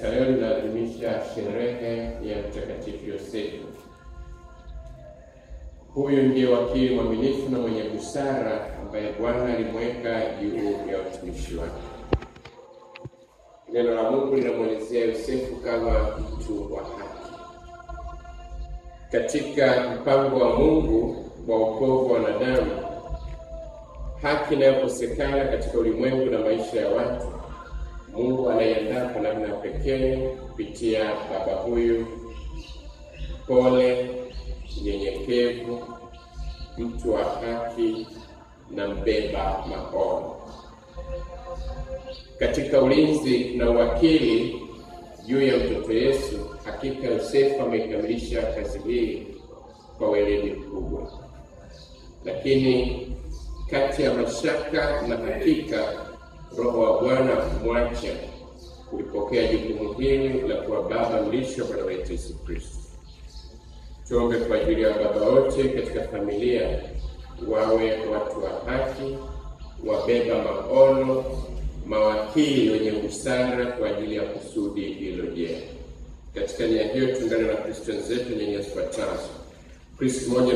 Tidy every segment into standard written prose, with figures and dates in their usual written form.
Kanisa leo linaadhimisha sherehe ya Mtakatifu Yosefu. Huyu ndiye wakili mwaminifu na mwenye busara ambaye Bwana alimweka juu ya utumishi wake. Neno la Mungu linamwelezea Yosefu kama mtu wa haki. Katika mpango wa Mungu wa wokovu wa wanadamu, haki inayokosekana katika ulimwengu na maisha ya watu, Mungu anaiandaa kwa namna ya pekee kupitia baba huyu pole, nyenyekevu, mtu wa haki na mbeba maono. Katika ulinzi na uwakili juu ya mtoto Yesu, hakika Yosefu amekamilisha kazi hii kwa weledi mkubwa. Lakini kati ya mashaka na hakika, Roho wa Bwana kumwacha kulipokea jukumu hili la kuwa baba mlisho wa Bwana wetu Yesu Kristo. Tuombe kwa ajili ya baba wote katika familia, wawe watu wa haki, wabeba maono, mawakili wenye busara kwa ajili ya kusudi hilo jema. Katika nia hiyo tuungane na Kristo wenzetu yenye zifuatazo. Kristo mmoja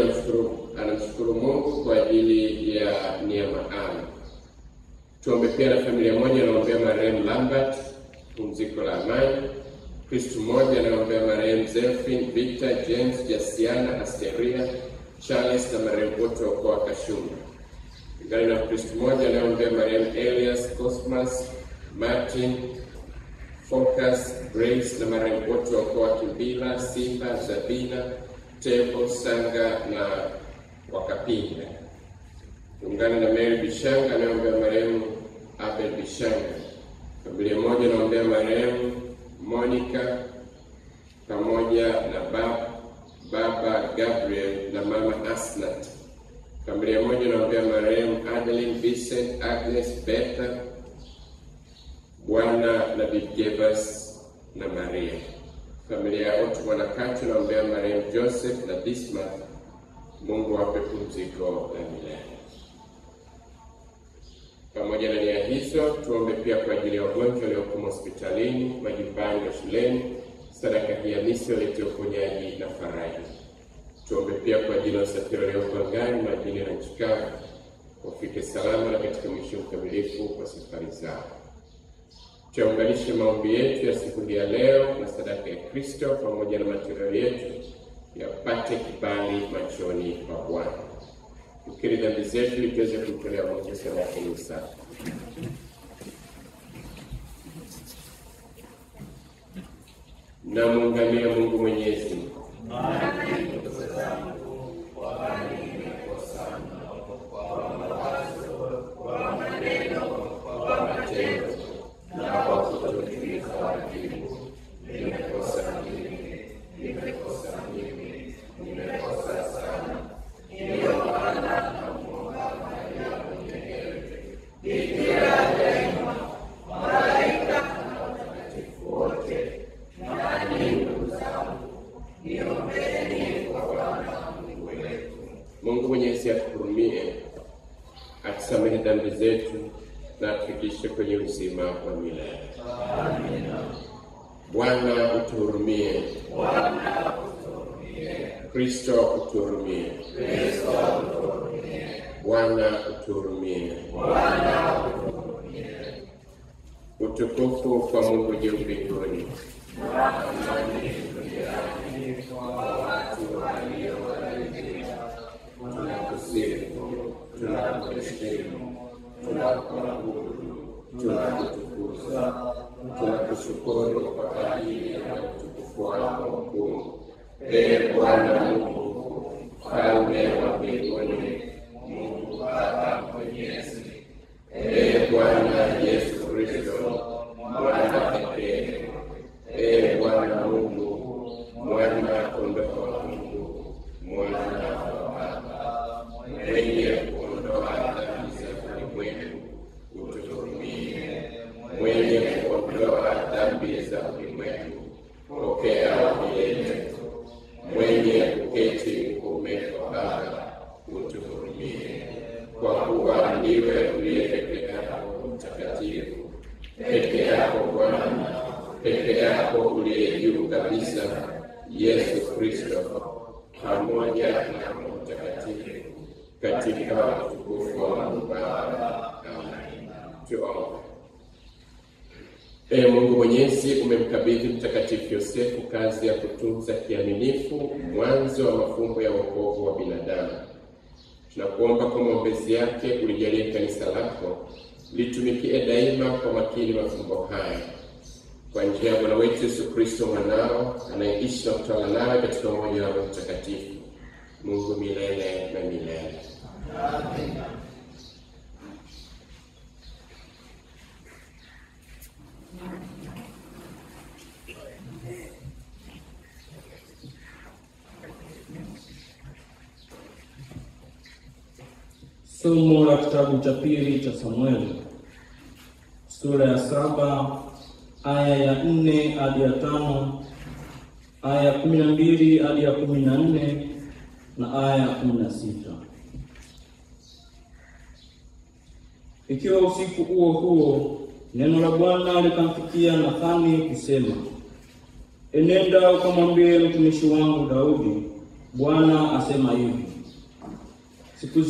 anamshukuru Mungu kwa ajili ya nia maalum. Tuombe pia na familia moja anaombea marehemu Lambert, pumziko la amani. Kristo mmoja anaombea marehemu Zelfin, Victor, James, Jasiana, Asteria, Charles na marehemu wote wa ukoo wa Kashumba. Tuungane na Kristo mmoja anaombea marehemu Elias, Cosmas, Martin, Focus, Grace na marehemu wote wa ukoo wa Kimbila, Simba, Zabina, Tempo, Sanga na Wakapinga. Tuungane na Mary Bishanga anaombea marehemu Abel Bishanga. Familia moja anaombea marehemu Monica pamoja na baba Gabriel na mama Asnat. Familia moja anaombea marehemu Adeline, Vincent, Agnes, Betha, Bwana na Bibi Gebas na Maria. Familia ya Otu Mwanakati anaombea marehemu Joseph na Bismarck. Mungu awape pumziko la milele. Pamoja na nia hizo, tuombe pia kwa ajili ya wagonjwa walioko hospitalini, majumbani na shuleni. Sadaka hii ya misa ilete uponyaji na faraja. Tuombe pia kwa ajili ya wasafiri walioko angani, majini na nchi kavu, wafike salama na katika mwisho mkamilifu kwa safari zao. Tuunganishe maombi yetu ya siku hii ya leo na sadaka ya Kristo pamoja na matoleo yetu yapate kibali machoni pa Bwana. Tukiri dhambi zetu ili tuweze kumtolea Mungu sadaka iliyo safi. Na muungamia Mungu Mwenyezi. Mungu Mwenyezi atuhurumie, atusamehe dhambi zetu na atufikishe kwenye uzima wa milele. Amina. Bwana utuhurumie. Bwana utuhurumie. Kristo utuhurumie. Kristo utuhurumie. Bwana utuhurumie. Bwana utuhurumie. Utukufu kwa Mungu juu mbinguni. Tunakusifu, tunakuabudu, tunakutukuza, tunakushukuru kwa ajili ya utukufu wako mkuu. Ee Bwana Mungu, Mfalme wa mbinguni, Mungu Baba Mwenyezi. Ee Bwana Yesu Kristo, Mwana pekee. Ee Bwana Mungu, Mwana kondoo wa Mungu, Mwana wa Baba, mwenye kuondoa dhambi za ulimwengu, utuhurumie. Mwenye kuondoa dhambi za ulimwengu, pokea ombi letu. Mwenye kuketi kuume kwa Baba, utuhurumie. Kwa kuwa ndiwe uliye peke yako mtakatifu, peke yako Bwana, peke yako uliye juu kabisa, Yesu Kristo, pamoja na Roho Mtakatifu, katika utukufu wa Mungu Baba. Amen. Tuombe. Ee Mungu Mwenyezi, umemkabidhi Mtakatifu Yosefu kazi ya kutunza kiaminifu mwanzo wa mafumbo ya wokovu wa binadamu. Tunakuomba kwa maombezi yake ulijalie kanisa lako litumikie daima kwa makini mafumbo haya. Kwa njia ya Bwana wetu Yesu Kristo mwanao, anayeishi na kutawala nawe katika umoja wa Roho Mtakatifu, Mungu milele na milele. Amen. Somo la kitabu cha pili cha Samueli, sura ya 7 aya ya 4 hadi ya 5, aya ya 12 hadi ya 14 na aya ya 16. Ikiwa usiku huo huo neno la Bwana likamfikia Nathani kusema, enenda ukamwambie mtumishi wangu Daudi, Bwana asema hivi, siku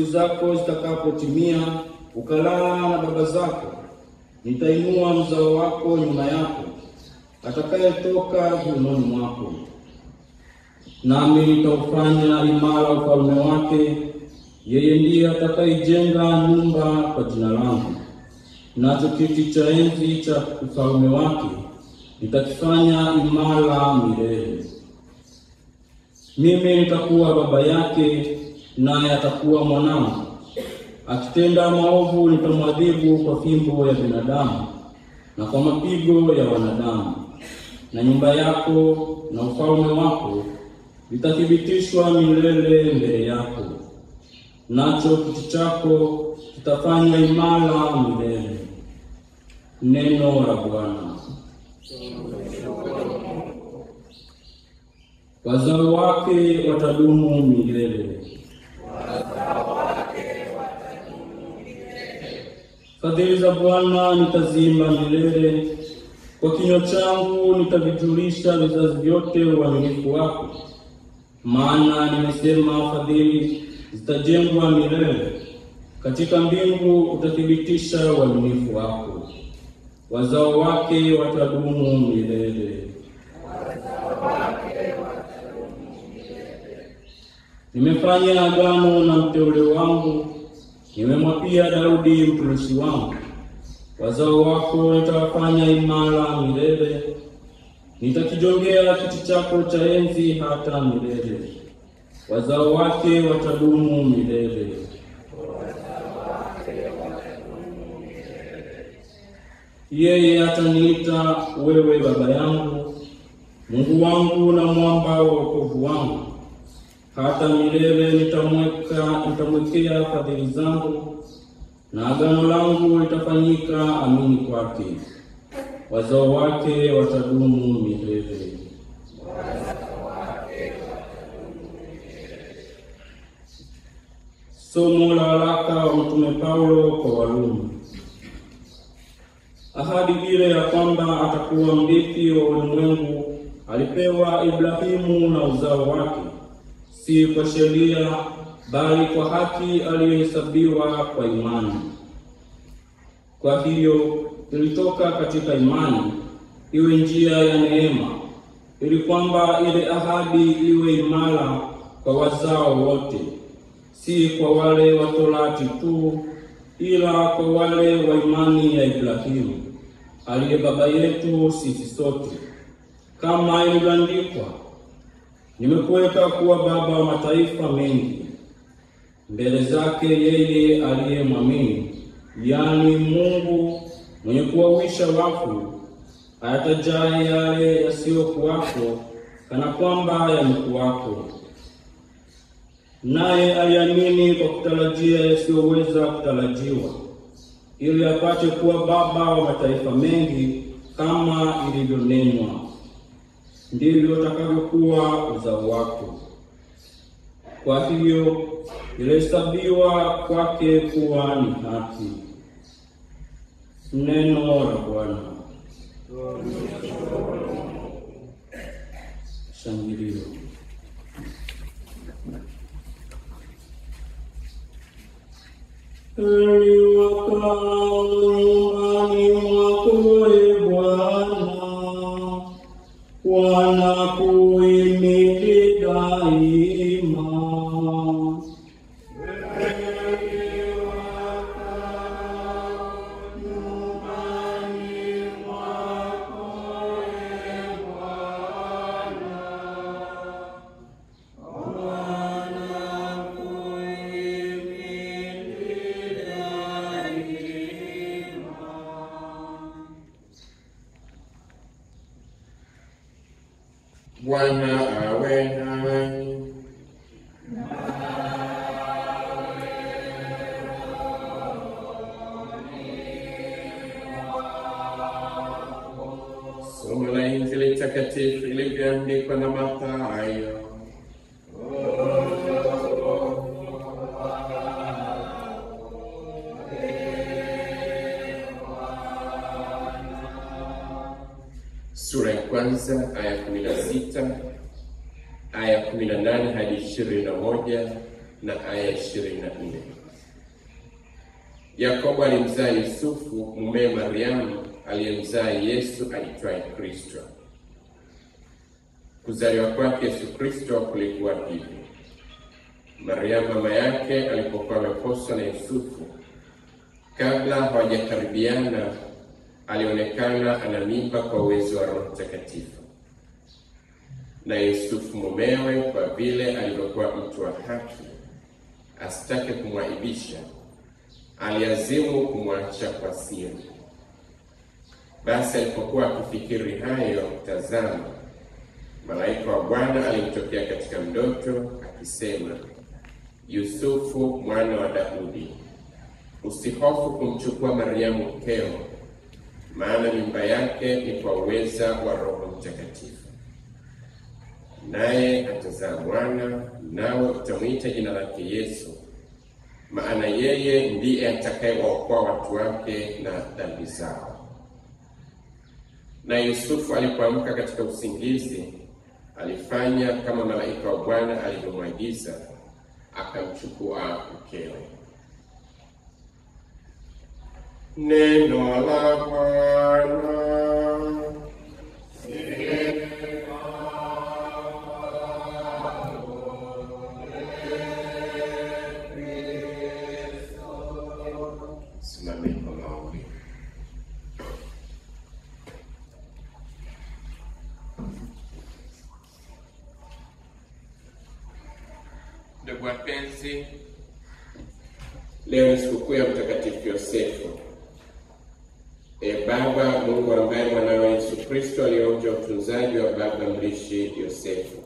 zako zitakapotimia ukalala na baba zako, nitainua mzao wako nyuma yako, atakayetoka viunoni mwako, nami nitaufanya imara ufalme wake. Yeye ndiye atakayejenga nyumba kwa jina langu, nacho kiti cha enzi cha ufalme wake nitakifanya imara milele. Mimi nitakuwa baba yake, naye atakuwa mwanangu. Akitenda maovu nitamwadhibu kwa fimbo ya binadamu na kwa mapigo ya wanadamu. Na nyumba yako na ufalme wako vitathibitishwa milele mbele yako, nacho kiti chako kitafanywa imara milele. Neno la Bwana. Wazao wake watadumu milele. Fadhili za Bwana nitazimba milele, kwa kinywa changu nitavijulisha vizazi vyote uaminifu wako. Maana nimesema fadhili zitajengwa milele, katika mbingu utathibitisha uaminifu wako. Wazao wake watadumu milele. Nimefanya agano na mteule wangu, nimemwapia Daudi mtumishi wangu, wazao wako nitawafanya imara milele. Nitakijongea kiti chako cha enzi hata milele. Wazao wake watadumu milele. Yeye ataniita wewe baba yangu, Mungu wangu na mwamba wa wokovu wangu. Hata milele nitamwekea fadhili zangu, na agano langu litafanyika amini kwake. Wazao wake watadumu milele. Somo la waraka wa Mtume Paulo kwa Warumi. Ahadi ile ya kwamba atakuwa mrithi wa ulimwengu alipewa Ibrahimu na uzao wake, si kwa sheria bali kwa haki aliyohesabiwa kwa imani. Kwa hiyo ilitoka katika imani iwe njia ya neema, ili kwamba ile ahadi iwe imara kwa wazao wote, si kwa wale wa Torati tu, ila kwa wale wa imani ya Ibrahimu, aliye baba yetu sisi sote. Kama ilivyoandikwa, nimekuweka kuwa baba wa mataifa mengi mbele zake yeye aliyemwamini, yani Mungu mwenye kuwahuisha wafu, ayatajaye yale yasiyokuwako kana kwamba yamekuwako. Naye aliamini kwa kutarajia yasiyoweza kutarajiwa, ili apate kuwa baba wa mataifa mengi, kama ilivyonenwa, ndivyo utakavyokuwa uzao wako. Kwa hiyo ilihesabiwa kwake kuwa ni haki. Neno la Bwana. Shangilio. Heri wakao nyumbani mwako, Ee Bwana, wanakuhimidi daima. Bwana awe nanyi. Somo la Injili takatifu ilivyoandikwa na Mathayo. Sura ya kwanza aya 16, aya 18 hadi 21 na aya 24. Yakobo alimzaa Yusufu mume Mariamu aliyemzaa Yesu aitwaye Kristo. Kuzaliwa kwake Yesu Kristo kulikuwa hivi: Mariamu mama yake alipokuwa ameposwa na Yusufu, kabla hawajakaribiana, alionekana ana mimba kwa uwezo wa Roho Mtakatifu. Na Yusufu mumewe, kwa vile alivyokuwa mtu wa haki, asitake kumwaibisha, aliazimu kumwacha kwa siri. Basi alipokuwa akifikiri hayo, tazama, malaika wa Bwana alimtokea katika ndoto akisema, Yusufu mwana wa Daudi, usihofu kumchukua Mariamu mkeo, maana mimba yake ni kwa uweza wa Roho Mtakatifu. Naye atazaa mwana, nawe utamwita jina lake Yesu, maana yeye ndiye atakayewaokoa watu wake na dhambi zao. Na Yusufu alipoamka katika usingizi, alifanya kama malaika wa Bwana alivyomwagiza, akamchukua mkewe. Neno la Bwana. Simameni kwa maombi. Ndugu wapenzi, leo ni sikukuu ya Mtakatifu Yosefu. Baba Mungu ambaye mwanawe Yesu Kristo alionja utunzaji wa baba mlishi Yosefu,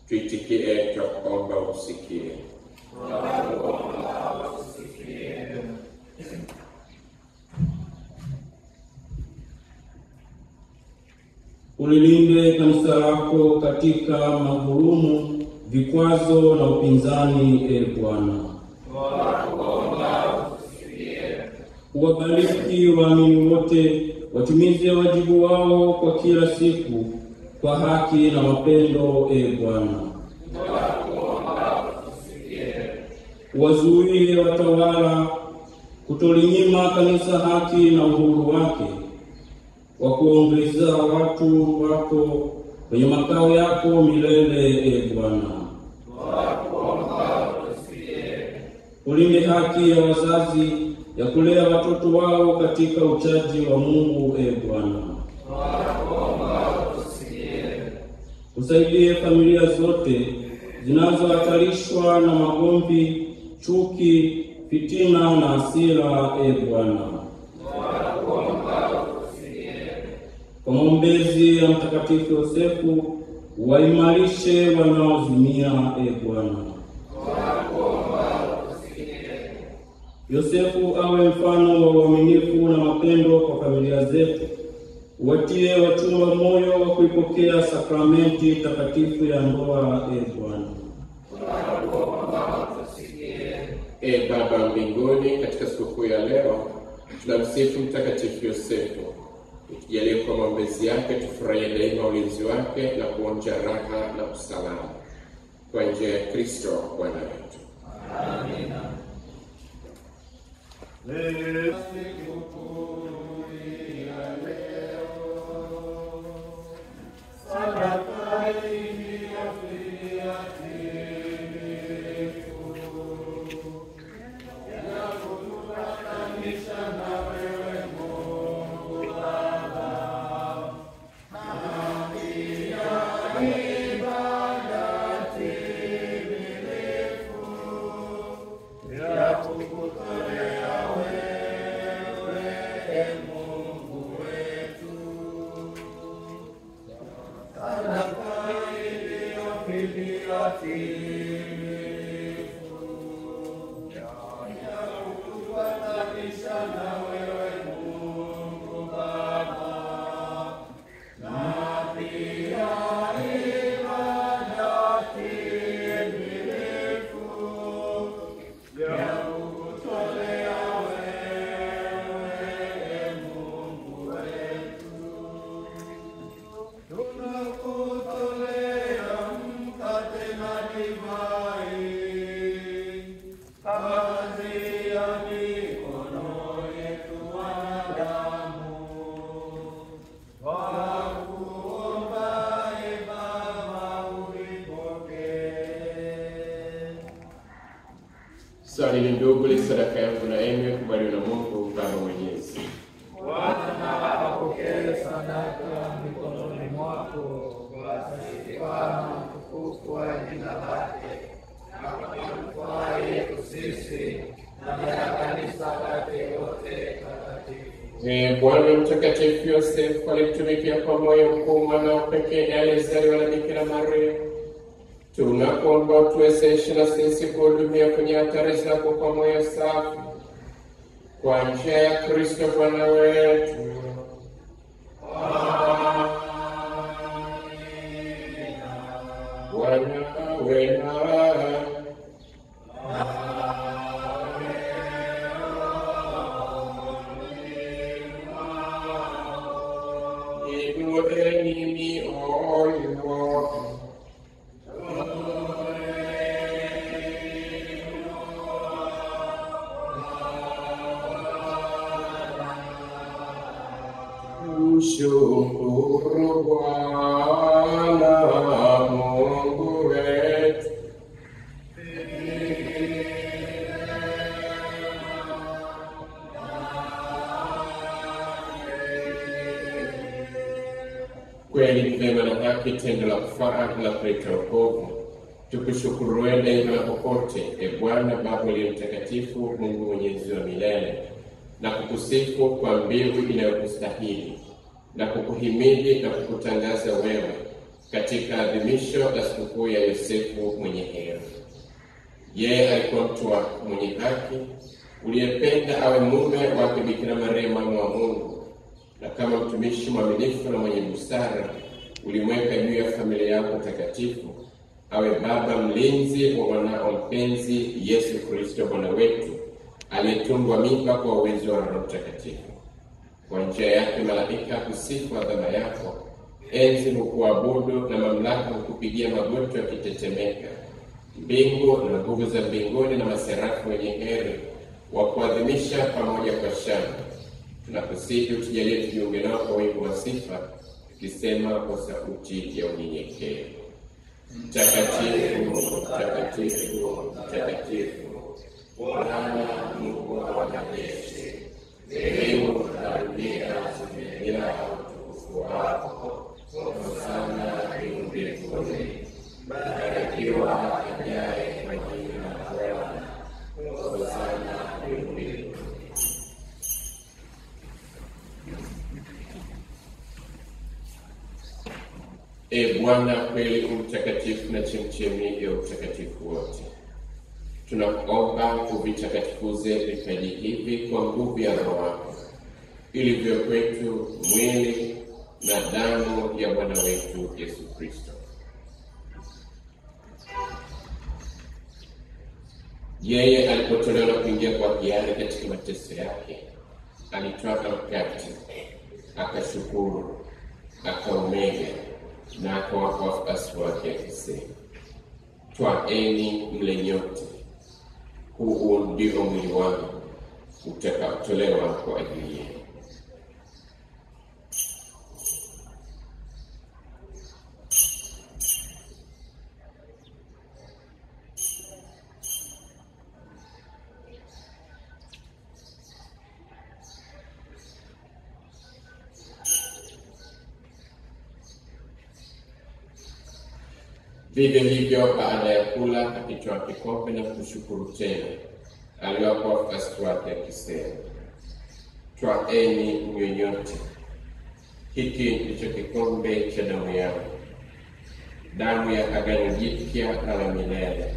tuitikie tuomba usikie. Ulilinde kanisa lako katika magurumu, vikwazo na upinzani, Ee Bwana. Uwabariki waamini wote, watimize wajibu wao kwa kila siku, kwa haki na mapendo, Ee Bwana. Wazuie watawala kutolinyima kanisa haki na uhuru wake, wa kuongeza watu wako kwenye makao yako milele, Ee Bwana. Ulinde haki ya wazazi ya kulea watoto wao katika uchaji wa Mungu, Ee Bwana. Usaidie familia zote zinazohatarishwa na magomvi, chuki, fitina na hasira, Ee Bwana. Kwa maombezi ya Mtakatifu Yosefu, waimarishe wanaozimia, Ee Bwana. Yosefu awe mfano wa uaminifu na mapendo kwa familia zetu. Watie wachumba moyo wa kuipokea sakramenti takatifu ya ndoa, Ee Bwana. Ee Baba mbinguni, katika sikukuu ya leo tunamsifu Mtakatifu Yosefu, Tujalie kwa maombezi yake tufurahie daima ulinzi wake na kuonja raha na usalama. Kwa njia ya Kristo Bwana wetu. Amina. Swali ni ndugu, li sadaka yangu na yenu kubaliwa na Mungu Baba Mwenyezi. Bwana apokee sadaka mikononi mwako kwa sifa na utukufu wa jina lake, na kwa manufaa yetu sisi na ya kanisa lake yote takatifu. Bwana Mtakatifu Yosefu alitumikia kwa moyo mkuu mwanao pekee aliyezaliwa na Bikira Maria. Tunakuomba tuwezeshe na sisi kuhudumia kwenye altari zako kwa moyo safi, kwa njia ya Kristo Bwana wetu. Bwana awe nawe. Inueni mioyo. Shukuru Bwana Mungu wetu. Kweli ni vema na haki, tendo la kufaa la kuleta wokovu. Tukushukuru wewe daima na popote, Bwana Baba uliye mtakatifu, Mungu mwenyezi wa milele, na kukusifu kwa mbiu inayokustahili, na kukuhimidi na kukutangaza wewe katika adhimisho la sikukuu ya Yosefu mwenye heri. Yeye alikuwa mtu mwenye haki, uliyependa awe mume wake Bikira Maria mama wa Mungu, na kama mtumishi mwaminifu na mwenye busara ulimweka juu ya familia yako takatifu awe baba mlinzi wa mwanao mpenzi Yesu Kristo Bwana wetu, aliyetungwa mimba kwa uwezo wa Roho Mtakatifu. Kwa njia yake malaika kusifu adhama yako, enzi hukuabudu na mamlaka hukupigia magoti yakitetemeka. Mbingu na nguvu za mbinguni na maserafu wenye heri wa kuadhimisha pamoja kwa shangwe. Tunakusihi utujalie tujiunge nao kwa wimbo wa sifa, tukisema kwa sauti ya unyenyekevu: Mtakatifu, mtakatifu, mtakatifu, Bwana Mungu wa majeshi, mbingu na dunia zimejaa utukufu wako. Hosana mbinguni. Barikiwa ajaye kwa jina la Bwana. Hosana mbinguni. Bwana kweli mtakatifu na chemchemi ya utakatifu wote, tunakuomba kuvitakatifuze vipaji hivi kwa nguvu ya Roho wako, ili viwe kwetu mwili na damu ya Bwana wetu Yesu Kristo. Yeye alipotolewa na kuingia kwa hiari katika mateso yake, alitwaa mkate, akashukuru, akaumega na akawapa wafuasi wake akisema, twaeni mle nyote, huu ndio mwili wangu utakaotolewa kwa ajili yenu. Vivyo hivyo baada ya kula, akitwaa kikombe na kushukuru tena, aliwapa wafuasi wake akisema, twaeni mnywe nyote, hiki ndicho kikombe cha damu yangu, damu ya agano jipya na la milele,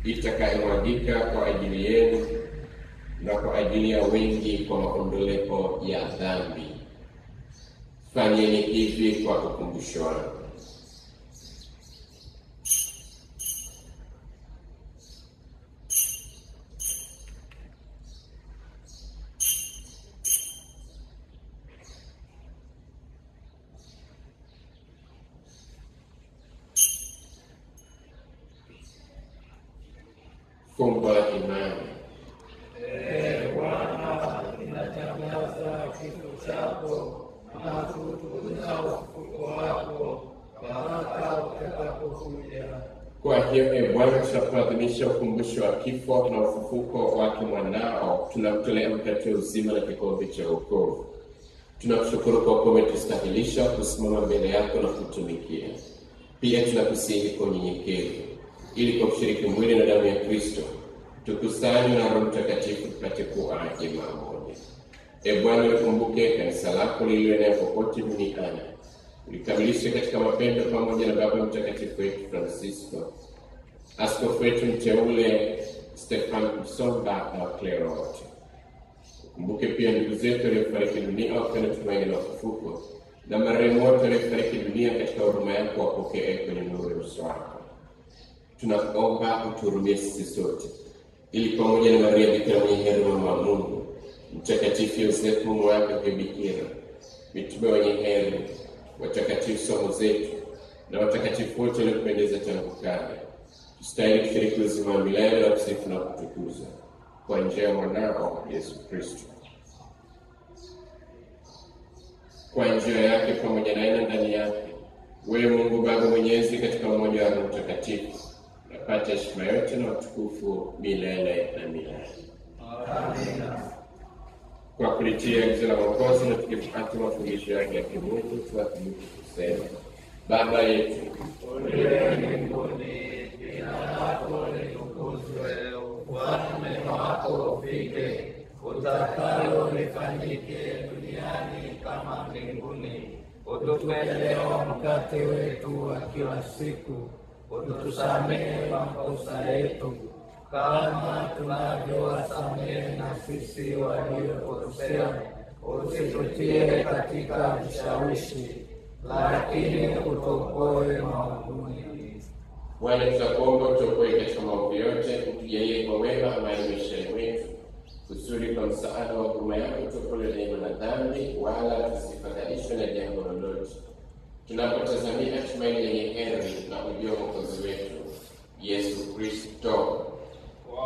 itakayomwagika kwa ajili yenu na kwa ajili ya wengi kwa maondoleo ya dhambi. Fanyeni hivi kwa ukumbusho wangu. Fumbo la imani. Bwana, ninatangaza kifo chako na kutukuza ufufuko wako mpaka utakapokuja. Kwa hiyo Bwana, tunapoadhimisha ukumbusho wa kifo na ufufuko wake mwanao, tunamtolea mkate wa uzima na kikombe cha wokovu. Tunakushukuru kwa kuwa umetustahilisha kusimama mbele yako na kutumikia. Pia tunakusihi kwa unyenyekevu, ili kwa kushiriki mwili na damu ya Kristo tukusanywe na Roho Mtakatifu tupate kuwa jamaa moja. Bwana, ukumbuke kanisa lako lililoenea popote duniani, ulikamilishe katika mapendo pamoja na Baba Mtakatifu wetu Francisco, askofu wetu mteule Stefan Msomba na waklero wote. Ukumbuke pia ndugu zetu waliofariki dunia wakana tumaini la ufufuko, na marehemu wote waliofariki dunia katika huruma yako wapokee kwenye nuru ya uso wako. Tunaomba utuhurumie sisi sote, ili pamoja na Maria Bikira mwenye heri mama wa Mungu, Mtakatifu Yosefu mume wake Bikira, mitume wenye heri, watakatifu somo zetu na watakatifu wote waliopendeza tangu kale, tustahili kushiriki uzima wa milele na kusifu na kutukuza kwa njia ya mwanao Yesu Kristo. Kwa njia yake pamoja naye na ndani yake, wewe Mungu Baba Mwenyezi, katika umoja wa Roho Mtakatifu, unapata heshima yote na utukufu milele na milele. Amina. Kwa kulitia agizo la Mwokozi na tukifuata mafundisho yake ya kimungu, tuwathibitishe kusema, Baba yetu uliye mbinguni, jina lako litukuzwe, ufalme wako ufike, utakalo lifanyike duniani kama mbinguni. Utupe leo mkate wetu wa kila siku, utusamehe makosa yetu kama tunavyowasamehe na sisi waliotukosea, usitutie katika vishawishi, lakini utuokoe maovuni. Bwana, tunakuomba utuokoe katika maovu yote, utujalie kwa wema amani maishani mwetu, kusudi kwa msaada wa huruma yako tuokolewe daima na dhambi, wala tusifadhaishwe na jambo lolote, tunapotazamia tumaini lenye heri na ujio wa Mwokozi wetu Yesu Kristo.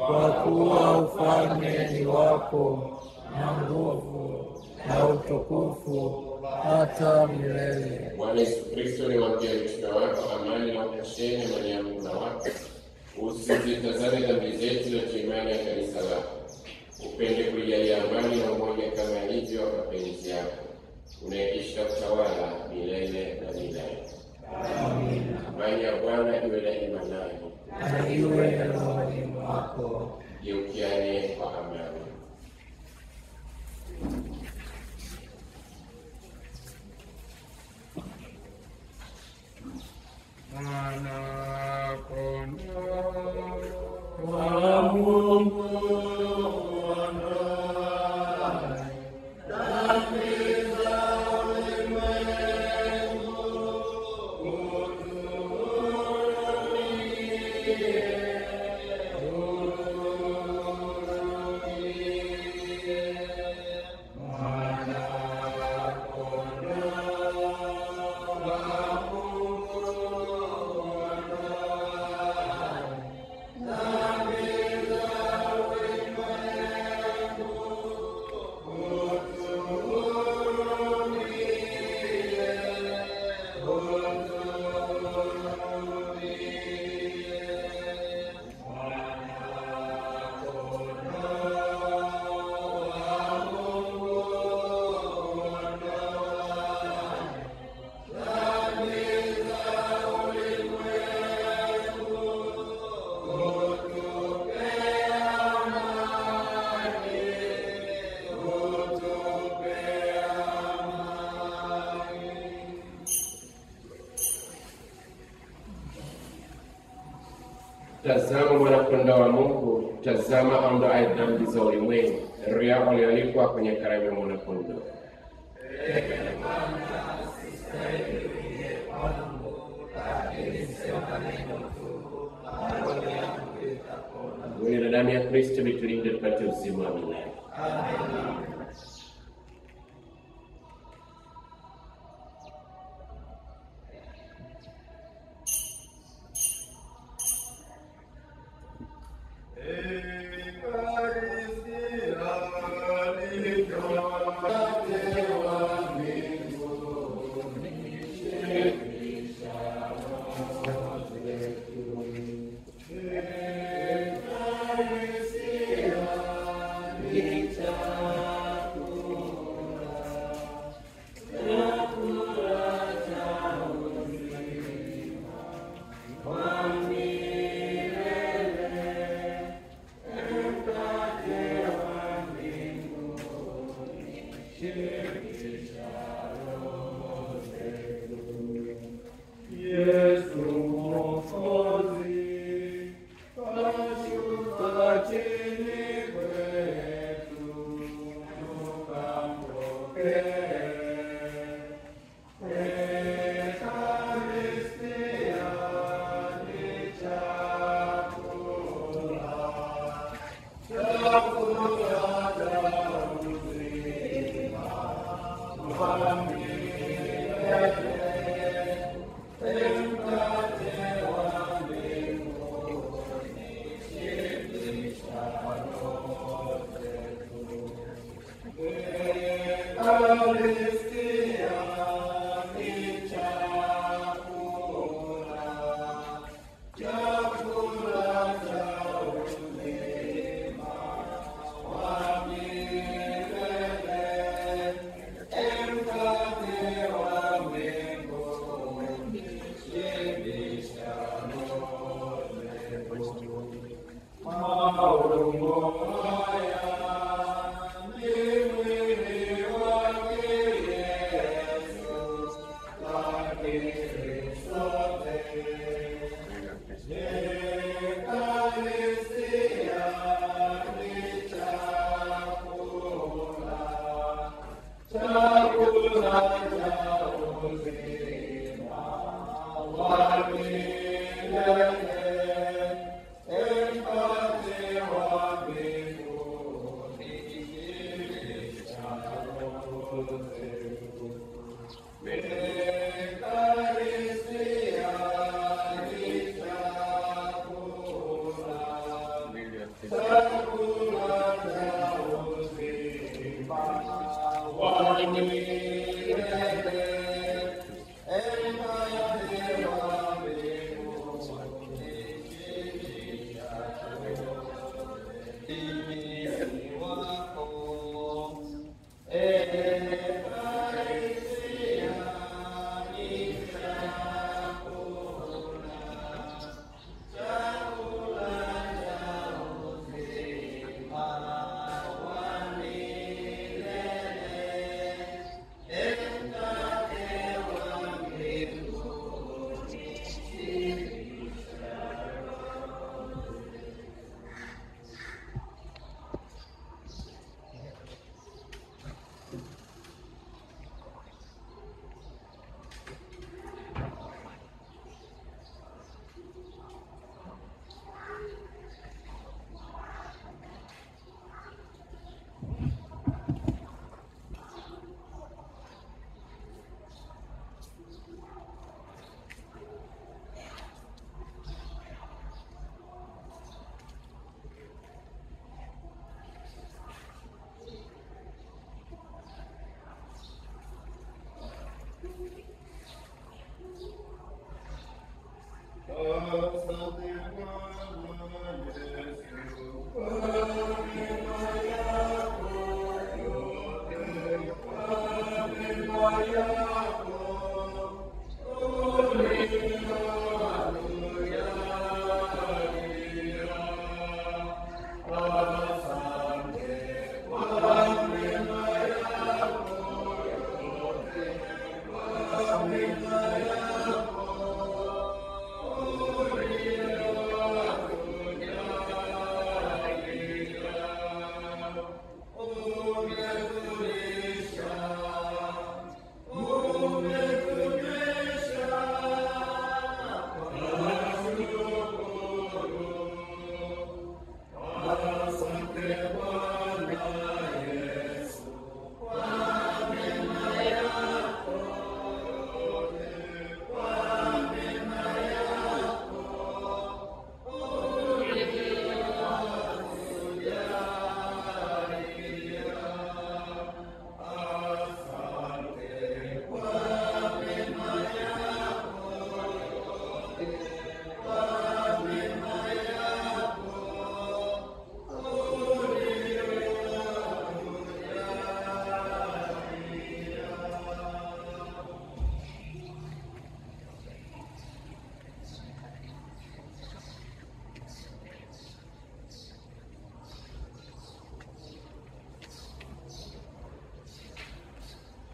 Kwa kuwa ufalme ni wako na nguvu na utukufu hata milele. Bwana Yesu Kristo, aliwaambia mitume wako, amani na upasheni amani ya Mungu na wako, usizitazame dhambi zetu na imani ya kanisa lako, upende kuijalia amani na umoja kama ilivyo mapenzi yako, unaishi utawala milele na milele. Amina. Amani ya Bwana iwe daima nanyi, Na iwe rohoni mwako. geukiane kwa amani. Kwa Mungu Tazama mwana-kondoo wa Mungu, tazama aondoaye dhambi za ulimwengu. Heri yao walioalikwa kwenye karamu ya mwana-kondoo. Mwili na damu ya Kristo vitulinde tupate uzima wa milele.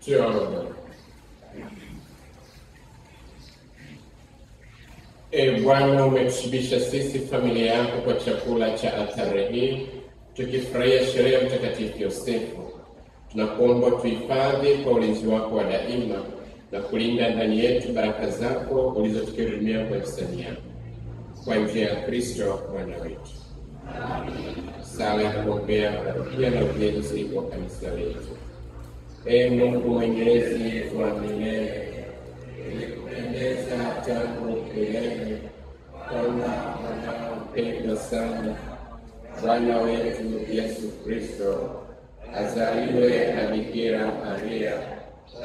Tuombe. Bwana, umetushibisha sisi familia yako kwa chakula cha altare hii, tukifurahia sherehe ya Mtakatifu Yosefu. Tunakuomba tuhifadhi kwa ulinzi wako wa daima na kulinda ndani yetu baraka zako ulizotukirimia kwa hisani yako, kwa njia ya Kristo Bwana wetu. Sala ya kuombea parokia na ujenzi wa kanisa letu. Mungu Mwenyezi wa milele, ulikupendeza tangu milele kwamba wanaopendwa sana Bwana wetu Yesu Kristo azaliwe na Bikira Maria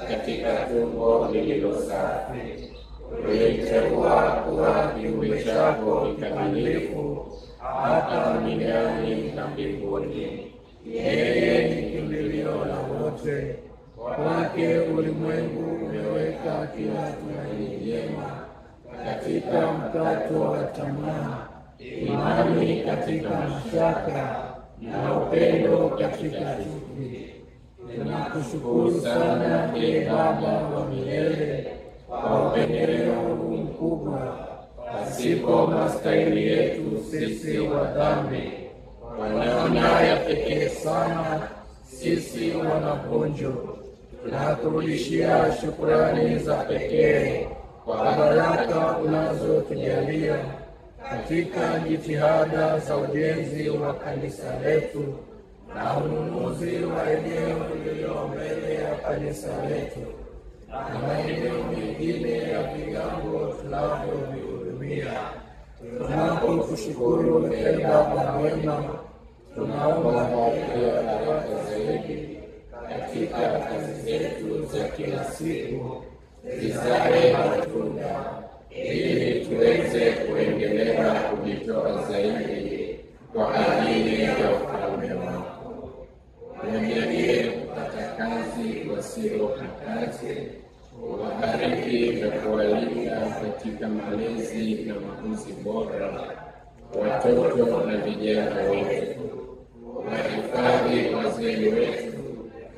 katika tumbo lililo safi. Ulimteua kuwa kiumbe chako kikamilifu hapa duniani na mbinguni. Yeye ni kimbilio la wote, kwake ulimwengu umeweka kila tumaini jema. Katika mkato wa tamaa, imani katika mashaka, na upendo katika chuki. Tunakushukuru sana Baba wa milele kwa upendeleo huu mkubwa, pasipo mastahili yetu sisi wa dhambi. Kwa namna ya pekee sana sisi wanaponjo tunakurudishia shukrani za pekee kwa baraka unazotujalia katika jitihada za ujenzi wa kanisa letu na ununuzi wa eneo lililo mbele ya kanisa letu na maeneo mengine ya vigango tunavyovihudumia. Tunapokushukuru Baba mwema, tunaomba pia baraka zaidi katika kazi zetu za kila siku, zizae matunda ili tuweze kuendelea kujitoa zaidi kwa ajili ya ufalme wako. Wajalie kupata kazi wasio na kazi, wabariki na kuwalinda katika malezi na makuzi bora watoto na vijana wetu. Wahifadhi wazee wetu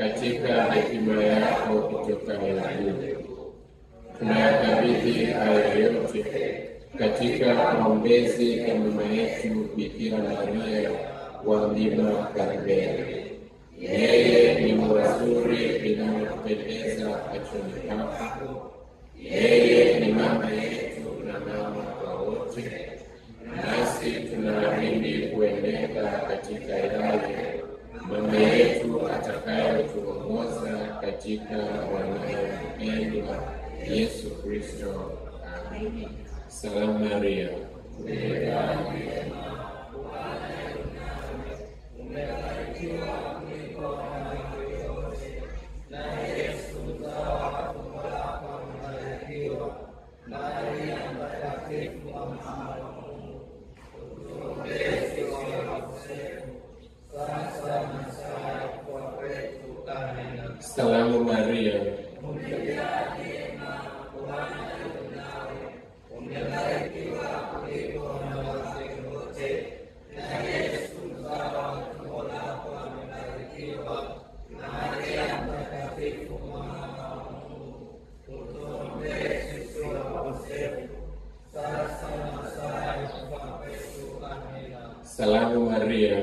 katika hekima yako kutokayo juu. Tunayakabidhi haya yote katika maombezi ya mama yetu Bikira Maria wa Mlima Karmeli. Yeye ni mwazuri linalopendeza machoni pako. Yeye ni mama yetu na mama kwa wote, nasi tunaamini kuenenda katika yale mama yetu atakayotuongoza katika wanayompenda Yesu Kristo. Amen. Salamu Maria, Salamu Maria, Salamu Maria,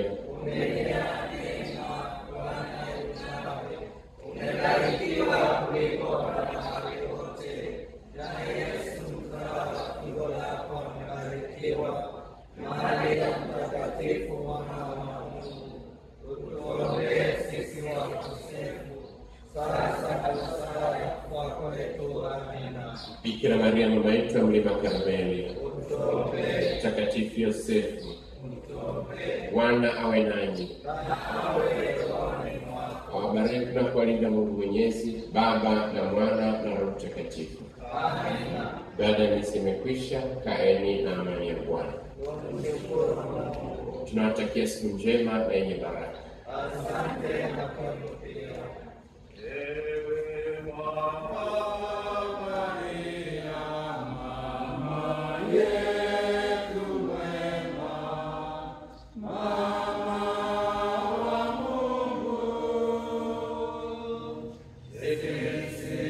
Bikira Maria mama yetu wa Mlima Karmeli, Mtakatifu Yosefu, Bwana awe nanyi. Awabariki na kuwalinda Mungu Mwenyezi, Baba na Mwana na Roho Mtakatifu. Baada ya misa imekwisha, kaeni na amani ya Bwana. Tunawatakia siku njema na yenye baraka. Amen. sisi